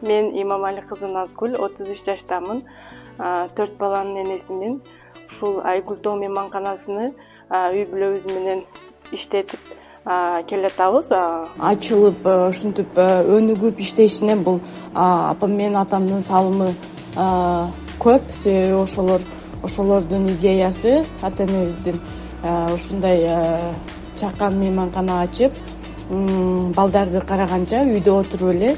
Мен Имамали кызы Назгүл, 33 жаштамын. 4 баланын энесимин. Ушул Айгүл Тоо мейманканасыны үй бүлөбүз менен иштетип келатабыз. Ачылып, ушинтип өнүгүп иштешине бул апам менен атамдын салымы көп. Себеби ошолордун идеясы ата энебиздин ушундай чакан мейманкана ачып, балдарды караганча үйдө отуруп эле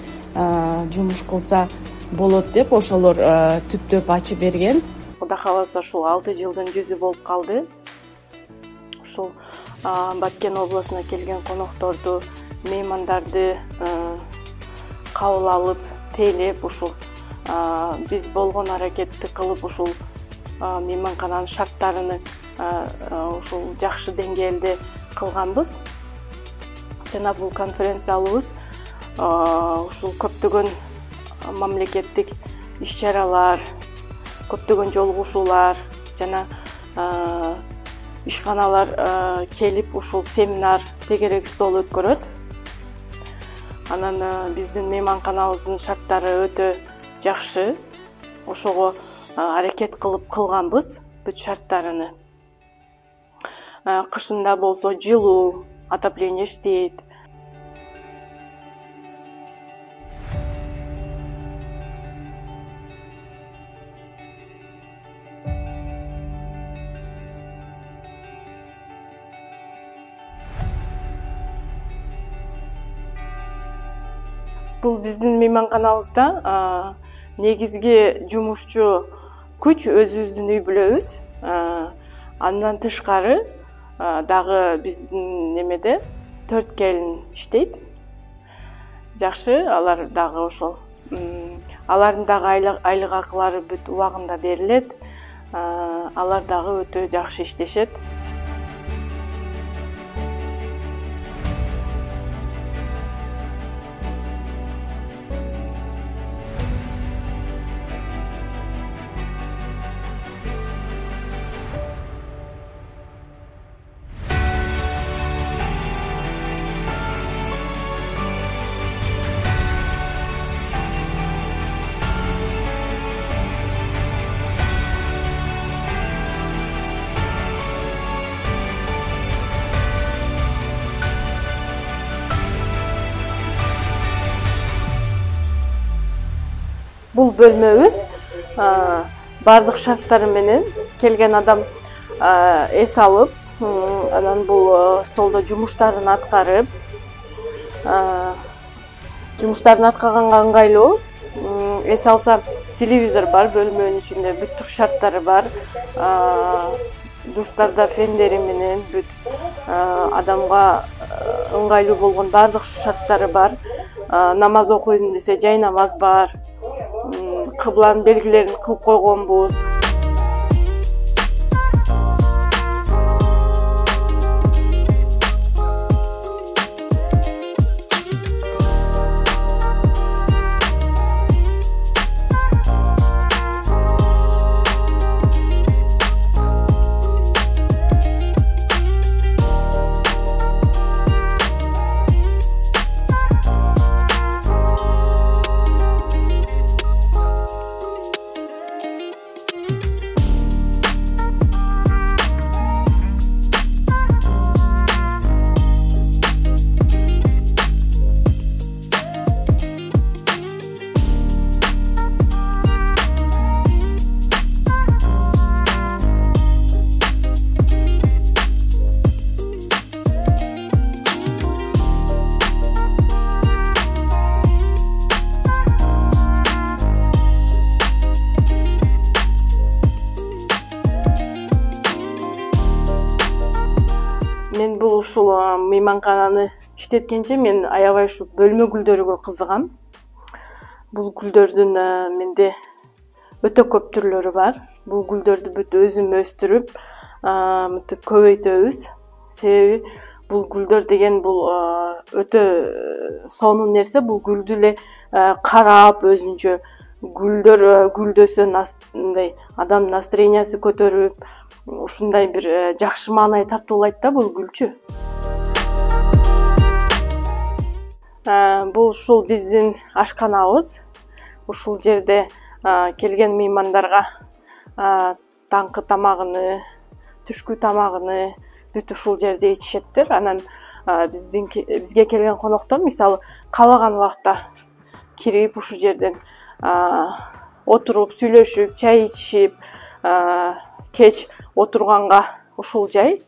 жумуш кылса болот деп ошолор түптөп ачып берген. Кудай кааласа ушул 6 жылдын жүзү болуп калды. Ушул Баткен областына келген конокторду, меймандарды кабыл алып, тейлеп, ушул биз болгон аракетти кылып, ушул мейманкананын шарттарын ушул жакшы деңгээлде кылганбыз. Жана бул конференциябыз ушул көптөгөн мамлекеттик иш-чаралар, көптөгөн жолугушуулар жана ишканалар келип ушул семинар, тегерек стол өткөрөт. Анан биздин мейманканабыздын шарттары өтө жакшы. Ошого аракет кылып кылганбыз бүт шарттарыны. Кышында болсо жылуу, отопление иштейт. Бул биздин мейманканабызда негизги жумушчу күч өзүбүздүн үй бүлөбүз. Андан тышкары дагы биздин немеде 4 келин иштейт. Жакшы, алар дагы ошол. Алардын дагы айлык акылары бүт убагында берилет. Алар дагы өтө жакшы иштешет. Бул бөлмөбүз бардык шарттары менен келген адам эс алып, анан бул столдо жумуштарын аткарып, жумуштарын аткарганга ыңгайлуу. Эс алса, телевизор бар, бөлмөнүн ичинде бүт шарттары бар. Душтарда фендери менен бүт адамга ыңгайлуу болгон бардык шарттары бар. Намаз окуйм десе, жай намаз бар. Кыбланын белгилерин кылып койгонбуз. Мен бул ушул мейманкананы иштеткенче мен аябай ушу бөлмө гүлдөрүгө кызыгам. Бул гүлдөрдүн менде өтө көп түрлөрү бар. Бул гүлдөрдү бүт өзүм өстүрүп, мынтип көбөйтөбүз. Себеби бул гүлдөр деген бул өтө сонун нерсе. Бул гүлдү эле карап өзүнчө гүлдөр гүлдөсө мындай адам настроениясы көтөрүп, ушундай бир жакшы маанай тартуулайт да бул гүлчү. Бул ушул биздин ашканабыз. ушул жерде келген меймандарга таңкы тамагыны, түшкү тамагыны бүт ушул жерде ичишеттир. Анан бизге келген коноктор мисалы каалаган убакта кирип ушул жерден отуруп сүйлөшүп, чай ичишип, кеч отурганга ушул жай